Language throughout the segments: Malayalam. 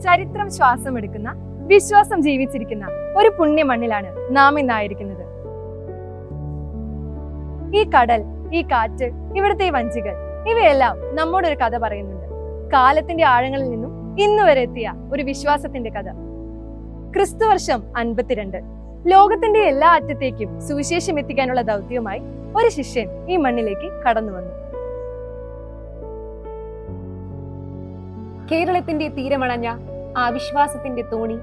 ചരിത്രം ശ്വാസമെടുക്കുന്ന, വിശ്വാസം ജീവിച്ചിരിക്കുന്ന ഒരു പുണ്യ മണ്ണിലാണ് നാം ഇന്നായിരിക്കുന്നത്. ഈ കടൽ, ഈ കാറ്റ്, ഇവിടുത്തെ ഈ വഞ്ചികൾ, ഇവയെല്ലാം നമ്മോടൊരു കഥ പറയുന്നുണ്ട്. കാലത്തിന്റെ ആഴങ്ങളിൽ നിന്നും ഇന്ന് വരെ എത്തിയ ഒരു വിശ്വാസത്തിന്റെ കഥ. ക്രിസ്തുവർഷം 52. ലോകത്തിന്റെ എല്ലാ അറ്റത്തേക്കും സുവിശേഷം എത്തിക്കാനുള്ള ദൗത്യവുമായി ഒരു ശിഷ്യൻ ഈ മണ്ണിലേക്ക് കടന്നു വന്നു. കേരളത്തിന്റെ തീരമണഞ്ഞ ആ വിശ്വാസത്തിന്റെ തോണി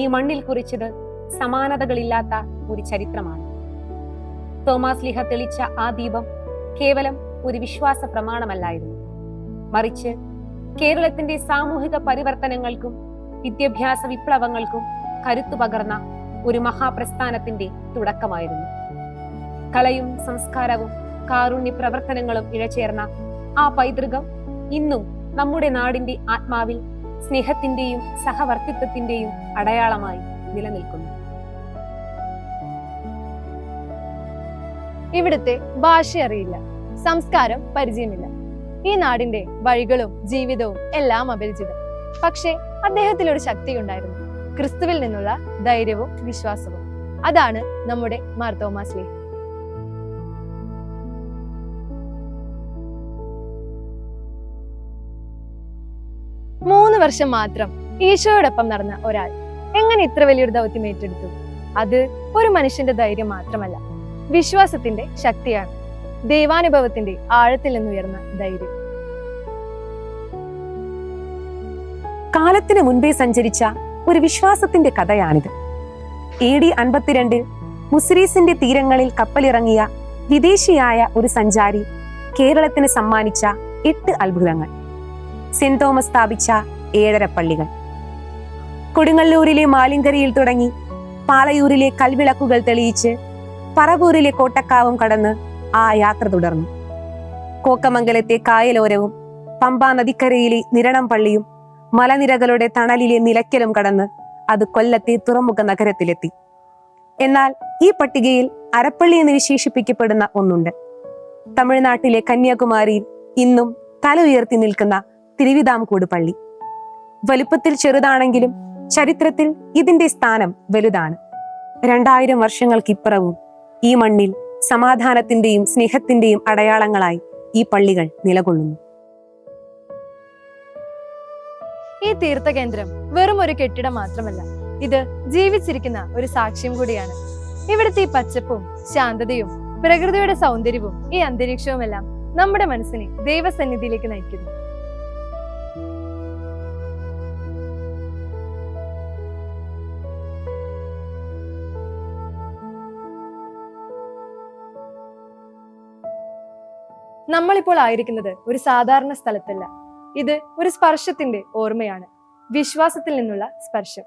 ഈ മണ്ണിൽ കുറിച്ചത് സമാനതകളില്ലാത്ത ഒരു ചരിത്രമാണ്. തോമാസ് ലീഹ തെളിച്ച ആ ദീപം കേവലം ഒരു വിശ്വാസ പ്രമാണമല്ലായിരുന്നു, മറിച്ച് കേരളത്തിന്റെ സാമൂഹിക പരിവർത്തനങ്ങൾക്കും വിദ്യാഭ്യാസ വിപ്ലവങ്ങൾക്കും കരുത്തു പകർന്ന ഒരു മഹാപ്രസ്ഥാനത്തിന്റെ തുടക്കമായിരുന്നു. കലയും സംസ്കാരവും കാരുണ്യ പ്രവർത്തനങ്ങളും ഇഴചേർന്ന ആ പൈതൃകം ഇന്നും നമ്മുടെ നാടിന്റെ ആത്മാവിൽ സ്നേഹത്തിന്റെയും സഹവർത്തിത്വത്തിന്റെയും അടയാളമായി നിലനിൽക്കുന്നു. ഇവിടുത്തെ ഭാഷ അറിയില്ല, സംസ്കാരം പരിചയമില്ല. ഈ നാടിന്റെ വഴികളും ജീവിതവും എല്ലാം അപരിചിതം. പക്ഷേ അദ്ദേഹത്തിലൊരു ശക്തി ഉണ്ടായിരുന്നു, ക്രിസ്തുവിൽ നിന്നുള്ള ധൈര്യവും വിശ്വാസവും. അതാണ് നമ്മുടെ മാർ തോമാസ് ലീഹ. 3 വർഷം മാത്രം ഈശോയോടൊപ്പം നടന്ന ഒരാൾ എങ്ങനെ ഇത്ര വലിയൊരു ദൗത്യം ഏറ്റെടുത്തു? അത് ഒരു മനുഷ്യന്റെ ധൈര്യം മാത്രമല്ല, വിശ്വാസത്തിന്റെ ശക്തിയാണ്. ദൈവാനുഭവത്തിന്റെ ആഴത്തിൽ നിന്നുയർന്ന ധൈര്യം. കാലത്തിന് മുൻപേ സഞ്ചരിച്ച ഒരു വിശ്വാസത്തിന്റെ കഥയാണിത്. AD 52 മുസിരീസിന്റെ തീരങ്ങളിൽ കപ്പലിറങ്ങിയ വിദേശിയായ ഒരു സഞ്ചാരി കേരളത്തിന് സമ്മാനിച്ച 8 അത്ഭുതങ്ങൾ. സെന്റ് തോമസ് സ്ഥാപിച്ച 7 പള്ളികൾ, കൊടുങ്ങല്ലൂരിലെ മാലിങ്കരയിൽ തുടങ്ങി പാലയൂരിലെ കൽവിളക്കുകൾ തെളിയിച്ച് പറവൂരിലെ കോട്ടക്കാവും കടന്ന് ആ യാത്ര തുടർന്നു. കോക്കമംഗലത്തെ കായലോരവും പമ്പാ നദിക്കരയിലെ നിരണം പള്ളിയും മലനിരകളുടെ തണലിലെ നിലയ്ക്കലും കടന്ന് അത് കൊല്ലത്തെ തുറമുഖ നഗരത്തിലെത്തി. എന്നാൽ ഈ പട്ടികയിൽ അരപ്പള്ളി എന്ന് വിശേഷിപ്പിക്കപ്പെടുന്ന ഒന്നുണ്ട്. തമിഴ്നാട്ടിലെ കന്യാകുമാരിയിൽ ഇന്നും തല ഉയർത്തി നിൽക്കുന്ന തിരുവിതാംകൂട് പള്ളി. വലുപ്പത്തിൽ ചെറുതാണെങ്കിലും ചരിത്രത്തിൽ ഇതിന്റെ സ്ഥാനം വലുതാണ്. 2000 വർഷങ്ങൾക്കിപ്പുറവും ഈ മണ്ണിൽ സമാധാനത്തിന്റെയും സ്നേഹത്തിന്റെയും അടയാളങ്ങളായി ഈ പള്ളികൾ നിലകൊള്ളുന്നു. ഈ തീർത്ഥകേന്ദ്രം വെറും ഒരു കെട്ടിടം മാത്രമല്ല, ഇത് ജീവിച്ചിരിക്കുന്ന ഒരു സാക്ഷ്യം കൂടിയാണ്. ഇവിടുത്തെ ഈ പച്ചപ്പും ശാന്തതയും പ്രകൃതിയുടെ സൗന്ദര്യവും ഈ അന്തരീക്ഷവുമെല്ലാം നമ്മുടെ മനസ്സിനെ ദൈവസന്നിധിയിലേക്ക് നയിക്കുന്നു. നമ്മളിപ്പോൾ ആയിരിക്കുന്നത് ഒരു സാധാരണ സ്ഥലത്തല്ല. ഇത് ഒരു സ്പർശത്തിന്റെ ഓർമ്മയാണ്, വിശ്വാസത്തിൽ നിന്നുള്ള സ്പർശം.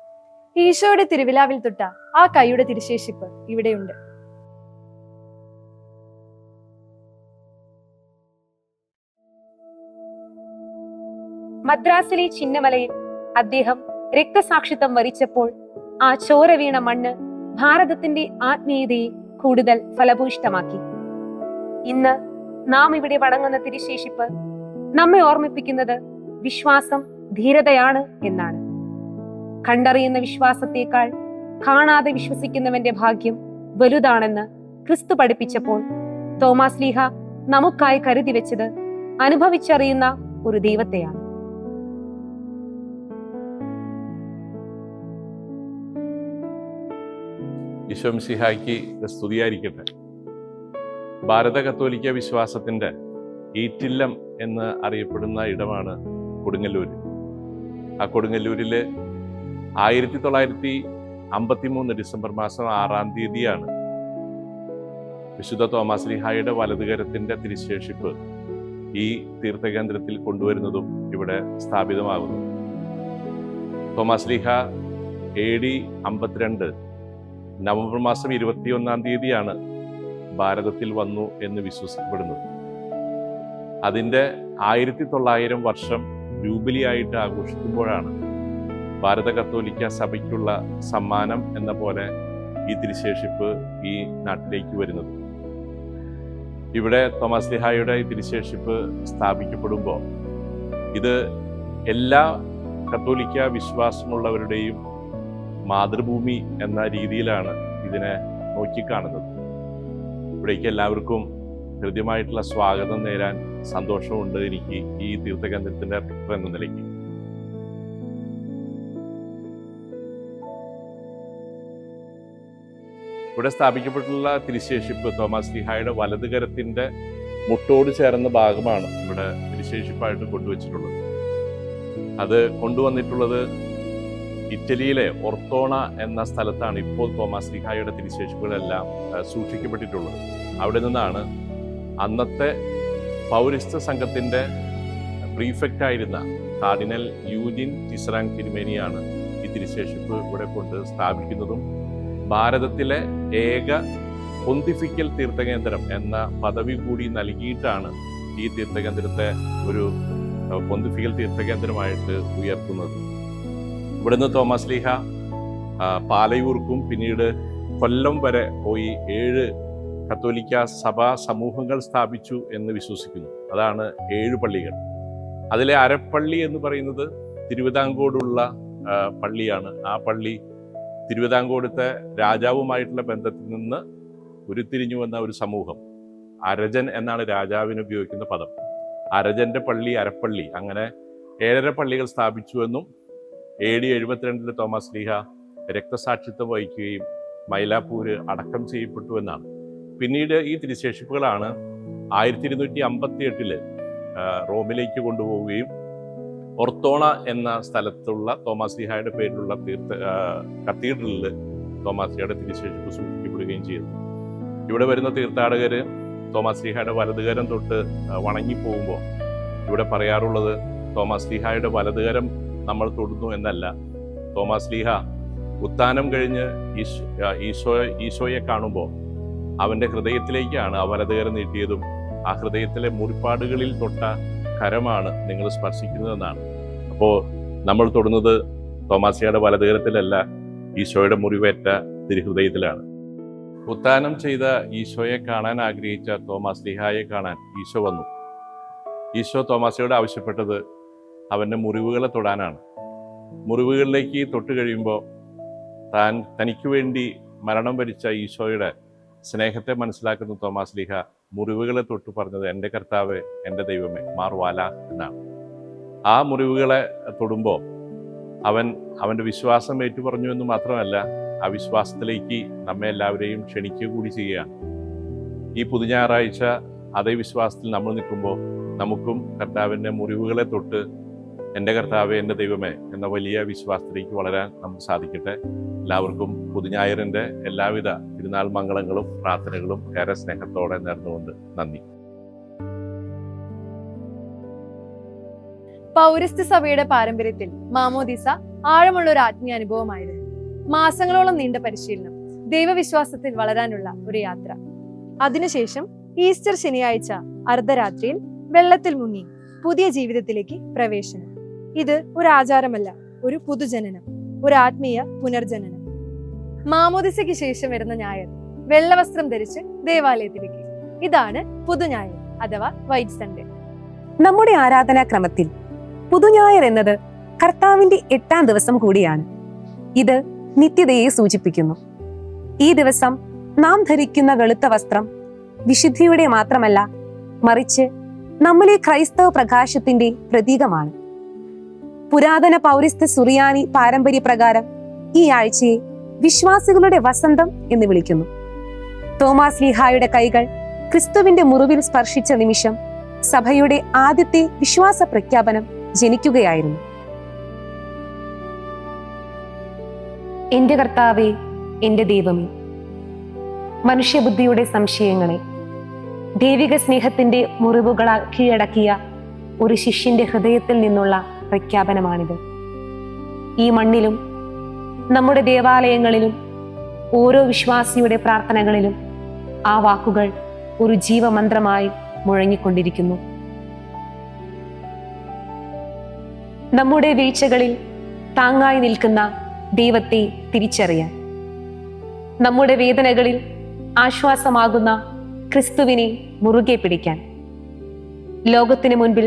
ഈശോയുടെ തിരുവിലാവിൽ തൊട്ട ആ കൈയുടെ തിരുശേഷിപ്പ് ഇവിടെയുണ്ട്. മദ്രാസിലെ ചിന്നമലയിൽ അദ്ദേഹം രക്തസാക്ഷിത്വം വരിച്ചപ്പോൾ ആ ചോര വീണ മണ്ണ് ഭാരതത്തിന്റെ ആത്മീയതയെ കൂടുതൽ ഫലഭൂയിഷ്ടമാക്കി. ഇന്ന് നാം ഇവിടെ വണങ്ങുന്ന തിരുശേഷിപ്പ് നമ്മെ ഓർമ്മിപ്പിക്കുന്നത് വിശ്വാസം ധീരതയാണ് എന്നാണ്. കണ്ടറിയുന്ന വിശ്വാസത്തേക്കാൾ കാണാതെ വിശ്വസിക്കുന്നവന്റെ ഭാഗ്യം വലുതാണെന്ന് ക്രിസ്തു പഠിപ്പിച്ചപ്പോൾ തോമാസ് ലീഹ നമുക്കായി കരുതി വെച്ചത് അനുഭവിച്ചറിയുന്ന ഒരു ദൈവത്തെയാണ്. ഈശോ മിശിഹായ്ക്ക് സ്തുതിയായിരിക്കട്ടെ. ഭാരത കത്തോലിക്ക വിശ്വാസത്തിന്റെ ഈറ്റില്ലം എന്ന് അറിയപ്പെടുന്ന ഇടമാണ് കൊടുങ്ങല്ലൂര്. ആ കൊടുങ്ങല്ലൂരില് 1953 ഡിസംബർ മാസം 6-ാം തീയതിയാണ് വിശുദ്ധ തോമാശ്ലീഹായുടെ വലതുകരത്തിന്റെ തിരുശേഷിപ്പ് ഈ തീർത്ഥകേന്ദ്രത്തിൽ കൊണ്ടുവരുന്നതും ഇവിടെ സ്ഥാപിതമാകുന്നു. തോമാശ്ലീഹ AD 52 നവംബർ മാസം 21 തീയതിയാണ് ഭാരതത്തിൽ വന്നു എന്ന് വിശ്വസിക്കപ്പെടുന്നത്. അതിൻ്റെ 1900 വർഷം ജൂബിലി ആയിട്ട് ആഘോഷിക്കുമ്പോഴാണ് ഭാരത കത്തോലിക്ക സഭയ്ക്കുള്ള സമ്മാനം എന്ന പോലെ ഈ തിരുശേഷിപ്പ് ഈ നാട്ടിലേക്ക് വരുന്നത്. ഇവിടെ തോമാശ്ലീഹായുടെ ഈ തിരുശേഷിപ്പ് സ്ഥാപിക്കപ്പെടുമ്പോൾ ഇത് എല്ലാ കത്തോലിക്ക വിശ്വാസമുള്ളവരുടെയും മാതൃഭൂമി എന്ന രീതിയിലാണ് ഇതിനെ നോക്കിക്കാണുന്നത്. ഇവിടേക്ക് എല്ലാവർക്കും ഹൃദ്യമായിട്ടുള്ള സ്വാഗതം നേരാൻ സന്തോഷമുണ്ട് എനിക്ക് ഈ തീർത്ഥകേന്ദ്രത്തിന്റെ റെക്ടർ എന്ന നിലയ്ക്ക്. ഇവിടെ സ്ഥാപിക്കപ്പെട്ടുള്ള തിരുശേഷിപ്പ് തോമാശ്ലീഹായുടെ വലതുകരത്തിന്റെ മുട്ടോട് ചേർന്ന ഭാഗമാണ് ഇവിടെ തിരുശേഷിപ്പായിട്ട് കൊണ്ടുവച്ചിട്ടുള്ളത്. അത് കൊണ്ടുവന്നിട്ടുള്ളത് ഇറ്റലിയിലെ ഒർത്തോണ എന്ന സ്ഥലത്താണ് ഇപ്പോൾ തോമാശ്ലീഹായുടെ തിരുശേഷിപ്പുകളെല്ലാം സൂക്ഷിക്കപ്പെട്ടിട്ടുള്ളത്. അവിടെ നിന്നാണ് അന്നത്തെ പൗരസ്ത്യ സംഘത്തിന്റെ പ്രീഫെക്റ്റ് ആയിരുന്ന കാർഡിനൽ യൂജിൻ ടിസറാങ് തിരുമേനിയാണ് ഈ തിരുശേഷിപ്പ് ഇവിടെ കൊണ്ട് സ്ഥാപിക്കുന്നതും ഭാരതത്തിലെ ഏക പൊന്തിഫിക്കൽ തീർത്ഥകേന്ദ്രം എന്ന പദവി കൂടി നൽകിയിട്ടാണ് ഈ തീർത്ഥകേന്ദ്രത്തെ ഒരു പൊന്തിഫിക്കൽ തീർത്ഥകേന്ദ്രമായിട്ട് ഉയർത്തുന്നത്. ഇവിടുന്ന് തോമാശ്ലീഹ പാലയൂർക്കും പിന്നീട് കൊല്ലം വരെ പോയി 7 കത്തോലിക്ക സഭാ സമൂഹങ്ങൾ സ്ഥാപിച്ചു എന്ന് വിശ്വസിക്കുന്നു. അതാണ് 7 പള്ളികൾ. അതിലെ അരപ്പള്ളി എന്ന് പറയുന്നത് തിരുവിതാംകോടുള്ള പള്ളിയാണ്. ആ പള്ളി തിരുവിതാംകോടത്തെ രാജാവുമായിട്ടുള്ള ബന്ധത്തിൽ നിന്ന് ഉരുത്തിരിഞ്ഞു വന്ന ഒരു സമൂഹം. അരജൻ എന്നാണ് രാജാവിന് ഉപയോഗിക്കുന്ന പദം. അരജന്റെ പള്ളി, അരപ്പള്ളി, അങ്ങനെ 7 പള്ളികൾ സ്ഥാപിച്ചുവെന്നും AD 72 തോമാശ്ലീഹ രക്തസാക്ഷിത്വം വഹിക്കുകയും മൈലാപ്പൂര് അടക്കം ചെയ്യപ്പെട്ടു എന്നാണ്. പിന്നീട് ഈ തിരുശേഷിപ്പുകളാണ് 1258 റോമിലേക്ക് കൊണ്ടുപോവുകയും ഒർത്തോണ എന്ന സ്ഥലത്തുള്ള തോമാശ്ലീഹായുടെ പേരിലുള്ള കത്തീഡ്രലിൽ തോമാശ്ലീഹയുടെ തിരുശേഷിപ്പ് സൂക്ഷിക്കപ്പെടുകയും ചെയ്തു. ഇവിടെ വരുന്ന തീർത്ഥാടകർ തോമാശ്ലീഹായുടെ വലതുകരം തൊട്ട് വണങ്ങിപ്പോകുമ്പോൾ ഇവിടെ പറയാറുള്ളത് തോമാശ്ലീഹായുടെ വലതുകരം നമ്മൾ തൊടുന്നു എന്നല്ല. തോമാശ്ലീഹ ഉത്ഥാനം കഴിഞ്ഞ് ഈശോയെ കാണുമ്പോൾ അവൻ്റെ ഹൃദയത്തിലേക്കാണ് ആ വലതുകരം നീട്ടിയതും ആ ഹൃദയത്തിലെ മുറിപ്പാടുകളിൽ തൊട്ട കരമാണ് നിങ്ങൾ സ്പർശിക്കുന്നതെന്നാണ്. അപ്പോൾ നമ്മൾ തൊടുന്നത് തോമാശ്ലീഹയുടെ വലതുകരത്തിലല്ല, ഈശോയുടെ മുറിവേറ്റ തിരുഹൃദയത്തിലാണ്. ഉത്ഥാനം ചെയ്ത ഈശോയെ കാണാൻ ആഗ്രഹിച്ച തോമാശ്ലീഹായെ കാണാൻ ഈശോ വന്നു. ഈശോ തോമാശ്ലീഹയോട് ആവശ്യപ്പെട്ടത് അവൻ്റെ മുറിവുകളെ തൊടാനാണ്. മുറിവുകളിലേക്ക് തൊട്ട് കഴിയുമ്പോൾ തനിക്ക് വേണ്ടി മരണം വരിച്ച ഈശോയുടെ സ്നേഹത്തെ മനസ്സിലാക്കുന്ന തോമാശ്ലീഹ മുറിവുകളെ തൊട്ട് പറഞ്ഞത് എൻ്റെ കർത്താവേ, എൻ്റെ ദൈവമേ, മാർവാല എന്നാണ്. ആ മുറിവുകളെ തൊടുമ്പോൾ അവൻ്റെ വിശ്വാസം ഏറ്റുപറഞ്ഞു എന്ന് മാത്രമല്ല, ആ വിശ്വാസത്തിലേക്ക് നമ്മെ എല്ലാവരെയും ക്ഷണിക്കുക കൂടി ചെയ്യുകയാണ്. ഈ പുതുഞായറാഴ്ച അതേ വിശ്വാസത്തിൽ നമ്മൾ നിൽക്കുമ്പോൾ നമുക്കും കർത്താവിൻ്റെ മുറിവുകളെ തൊട്ട് എൻ്റെ കർത്താവേ, എൻ്റെ ദൈവമേ എന്ന വലിയ വിശ്വാസത്തിലേക്ക് വളരാൻ നമുക്ക് സാധിക്കട്ടെ. എല്ലാവർക്കും പുതുഞായറിൻ്റെ എല്ലാവിധ തിരുനാൾ മംഗളങ്ങളും പ്രാർത്ഥനകളും ഏറെ സ്നേഹത്തോടെ നേർന്നുകൊണ്ട് നന്ദി. പൗരസ്ത്യ സഭയുടെ പാരമ്പര്യത്തിൽ മാമോദീസ ആഴമുള്ള ഒരു ആത്മീയ അനുഭവമായിരുന്നു. മാസങ്ങളോളം നീണ്ട പരിശീലനം, ദൈവവിശ്വാസത്തിൽ വളരാനുള്ള ഒരു യാത്ര. അതിനുശേഷം ഈസ്റ്റർ ശനിയാഴ്ച അർദ്ധരാത്രിയിൽ വെള്ളത്തിൽ മുങ്ങി പുതിയ ജീവിതത്തിലേക്ക് പ്രവേശനം. ഇത് ഒരു ആചാരമല്ല, ഒരു പുതുജനനം, ഒരു ആത്മീയ പുനർജനനം. മാമോദിസയ്ക്ക് ശേഷം വരുന്ന ഞായർ വെള്ളവസ്ത്രം ധരിച്ച് ദേവാലയത്തിലേക്ക്. ഇതാണ് പുതുഞായർ അഥവാ വൈറ്റ് സൺഡേ. നമ്മുടെ ആരാധനാക്രമത്തിൽ പുതുഞായർ എന്നത് കർത്താവിന്റെ 8ാം ദിവസം കൂടിയാണ്. ഇത് നിത്യതയെ സൂചിപ്പിക്കുന്നു. ഈ ദിവസം നാം ധരിക്കുന്ന വെളുത്ത വസ്ത്രം വിശുദ്ധിയുടെ മാത്രമല്ല, മറിച്ച് നമ്മിലെ ക്രൈസ്തവ പ്രകാശത്തിന്റെ പ്രതീകമാണ്. പുരാതന പൗരസ്ത്യ സുറിയാനി പാരമ്പര്യപ്രകാരം ഈ ആഴ്ചയെ വിശ്വാസികളുടെ വസന്തം എന്ന് വിളിക്കുന്നു. തോമാശ്ലീഹായുടെ കൈകൾ ക്രിസ്തുവിന്റെ മുറിവിൽ സ്പർശിച്ച നിമിഷം സഭയുടെ ആദ്യത്തെ വിശ്വാസ പ്രഖ്യാപനം ജനിക്കുകയായിരുന്നു. എന്റെ കർത്താവേ, എന്റെ ദൈവമേ. മനുഷ്യബുദ്ധിയുടെ സംശയങ്ങളെ ദൈവിക സ്നേഹത്തിന്റെ മുറിവുകളാൽ കീഴടക്കിയ ഒരു ശിഷ്യന്റെ ഹൃദയത്തിൽ നിന്നുള്ള പ്രഖ്യാപനമാണിത്. ഈ മണ്ണിലും നമ്മുടെ ദേവാലയങ്ങളിലും ഓരോ വിശ്വാസിയുടെ പ്രാർത്ഥനകളിലും ആ വാക്കുകൾ ഒരു ജീവമന്ത്രമായി മുഴങ്ങിക്കൊണ്ടിരിക്കുന്നു. നമ്മുടെ വീഴ്ചകളിൽ താങ്ങായി നിൽക്കുന്ന ദൈവത്തെ തിരിച്ചറിയാൻ, നമ്മുടെ വേദനകളിൽ ആശ്വാസമാകുന്ന ക്രിസ്തുവിനെ മുറുകെ പിടിക്കാൻ, ലോകത്തിനു മുൻപിൽ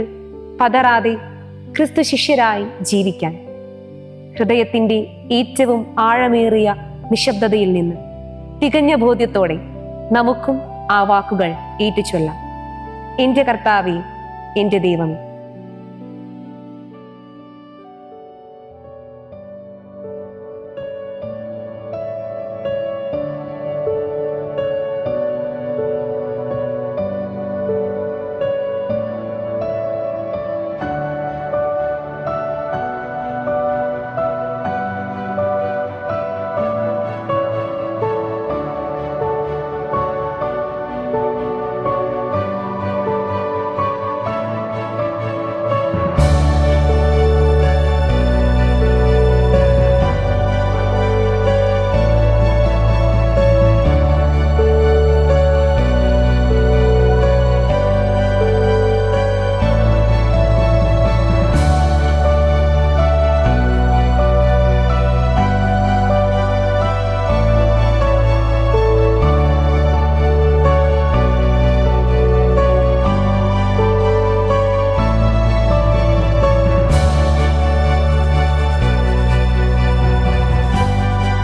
പതറാതെ ക്രിസ്തു ശിഷ്യരായി ജീവിക്കാൻ, ഹൃദയത്തിന്റെ ഏറ്റവും ആഴമേറിയ നിശബ്ദതയിൽ നിന്ന് തികഞ്ഞ ബോധ്യത്തോടെ നമുക്കും ആ വാക്കുകൾ ഏറ്റുചൊല്ലാം. എന്റെ കർത്താവേ, എന്റെ ദൈവമേ.